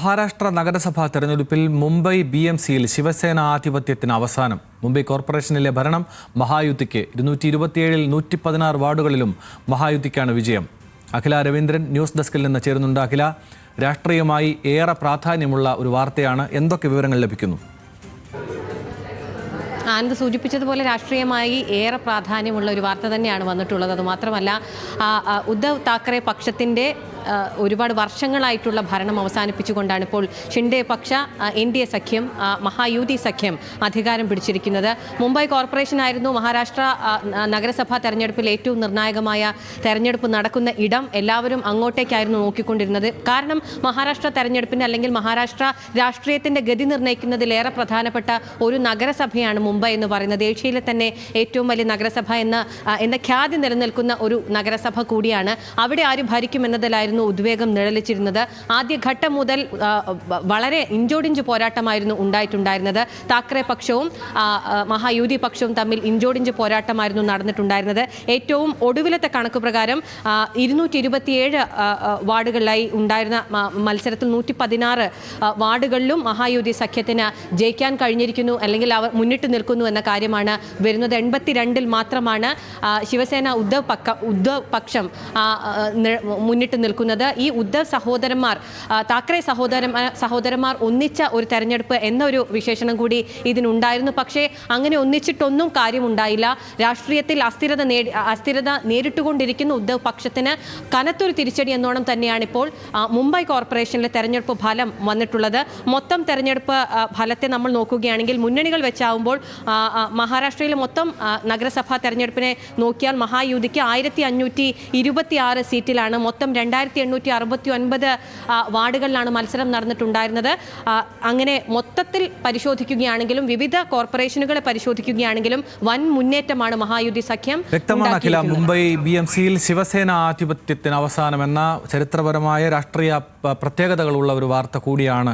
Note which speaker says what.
Speaker 1: മഹാരാഷ്ട്ര നഗരസഭാ തെരഞ്ഞെടുപ്പിൽ മുംബൈ BMCയിൽ ശിവസേന ആധിപത്യത്തിന് അവസാനം. മുംബൈ കോർപ്പറേഷനിലെ ഭരണം മഹായുതിക്ക് 227-ൽ 116 വാർഡുകളിലും മഹായുതിക്കാണ് വിജയം. അഖില രവീന്ദ്രൻ ന്യൂസ് ഡെസ്കിൽ നിന്ന് ചേരുന്നുണ്ട്. അഖില, രാഷ്ട്രീയമായി ഏറെ പ്രാധാന്യമുള്ള ഒരു വാർത്തയാണ്. എന്തൊക്കെ വിവരങ്ങൾ ലഭിക്കുന്നു?
Speaker 2: ആനന്ദ് സൂചിപ്പിച്ചതുപോലെ രാഷ്ട്രീയമായി ഏറെ പ്രാധാന്യമുള്ള ഒരു വാർത്ത തന്നെയാണ് വന്നിട്ടുള്ളത്. അതുമാത്രമല്ല, ഉദ്ധവ് താക്കറെ പക്ഷത്തിൻ്റെ ഒരുപാട് വർഷങ്ങളായിട്ടുള്ള ഭരണം അവസാനിപ്പിച്ചുകൊണ്ടാണ് ഇപ്പോൾ ഷിൻഡെ പക്ഷ NDA സഖ്യം, മഹായുതി സഖ്യം അധികാരം പിടിച്ചിരിക്കുന്നത്. മുംബൈ കോർപ്പറേഷനായിരുന്നു മഹാരാഷ്ട്ര നഗരസഭാ തെരഞ്ഞെടുപ്പിൽ ഏറ്റവും നിർണായകമായ തെരഞ്ഞെടുപ്പ് നടക്കുന്ന ഇടം. എല്ലാവരും അങ്ങോട്ടേക്കായിരുന്നു നോക്കിക്കൊണ്ടിരുന്നത്. കാരണം മഹാരാഷ്ട്ര തെരഞ്ഞെടുപ്പിന് അല്ലെങ്കിൽ മഹാരാഷ്ട്ര രാഷ്ട്രീയത്തിൻ്റെ ഗതി നിർണ്ണയിക്കുന്നതിലേറെ പ്രധാനപ്പെട്ട ഒരു നഗരസഭയാണ് മുംബൈ എന്ന് പറയുന്നത്. ഏഷ്യയിലെ തന്നെ ഏറ്റവും വലിയ നഗരസഭ എന്ന ഖ്യാതി നിലനിൽക്കുന്ന ഒരു നഗരസഭ കൂടിയാണ്. അവിടെ ആര് ഭരിക്കുമെന്നതിലായിരുന്നു ഉദ്വേഗം നിഴലിച്ചിരുന്നത്. ആദ്യഘട്ടം മുതൽ വളരെ ഇഞ്ചോടിഞ്ച് പോരാട്ടമായിരുന്നു ഉണ്ടായിട്ടുണ്ടായിരുന്നത്. താക്കറെ പക്ഷവും മഹായുതി പക്ഷവും തമ്മിൽ ഇഞ്ചോടിഞ്ച് പോരാട്ടമായിരുന്നു നടന്നിട്ടുണ്ടായിരുന്നത്. ഏറ്റവും ഒടുവിലത്തെ കണക്ക് പ്രകാരം 227 വാർഡുകളിലായി ഉണ്ടായിരുന്ന മത്സരത്തിൽ 116 വാർഡുകളിലും മഹായുതി സഖ്യത്തിന് ജയിക്കാൻ കഴിഞ്ഞിരിക്കുന്നു, അല്ലെങ്കിൽ അവർ മുന്നിട്ട് നിൽക്കുന്നു എന്ന കാര്യമാണ് വരുന്നത്. 82-ൽ മാത്രമാണ് ശിവസേന ഉദ്ധവ് പക്ഷം മുന്നിട്ട് നിൽക്കുന്നത്. ഈ ഉദ്ധവ് സഹോദരന്മാർ, താക്കറെ സഹോദരന്മാർ ഒന്നിച്ച ഒരു തെരഞ്ഞെടുപ്പ് എന്നൊരു വിശേഷണം കൂടി ഇതിനുണ്ടായിരുന്നു. പക്ഷേ അങ്ങനെ ഒന്നിച്ചിട്ടൊന്നും കാര്യമുണ്ടായില്ല. രാഷ്ട്രീയത്തിൽ അസ്ഥിരത നേരിട്ടുകൊണ്ടിരിക്കുന്ന ഉദ്ധവ് പക്ഷത്തിന് കനത്തൊരു തിരിച്ചടി എന്നോണം തന്നെയാണ് ഇപ്പോൾ മുംബൈ കോർപ്പറേഷനിലെ തെരഞ്ഞെടുപ്പ് ഫലം വന്നിട്ടുള്ളത്. മൊത്തം തെരഞ്ഞെടുപ്പ് ഫലത്തെ നമ്മൾ നോക്കുകയാണെങ്കിൽ മുന്നണികൾ വെച്ചാവുമ്പോൾ മഹാരാഷ്ട്രയിലെ മൊത്തം നഗരസഭാ തെരഞ്ഞെടുപ്പിനെ നോക്കിയാൽ മഹായുതിക്ക് 1526 സീറ്റിലാണ്, മൊത്തം 2869 വാർഡുകളിലാണ് മത്സരം നടന്നിട്ടുണ്ടായിരുന്നത്. അങ്ങനെ മൊത്തത്തിൽ പരിശോധിക്കുകയാണെങ്കിലും വിവിധ കോർപ്പറേഷനുകളെ പരിശോധിക്കുകയാണെങ്കിലും വൻ മുന്നേറ്റമാണ് മഹായുതി സഖ്യം.
Speaker 1: വ്യക്തമാണ് അഖില, മുംബൈ BMCയിൽ ശിവസേന ആധിപത്യത്തിന് അവസാനമെന്ന ചരിത്രപരമായ രാഷ്ട്രീയ പ്രത്യേകതകളുള്ള ഒരു വാർത്ത കൂടിയാണ്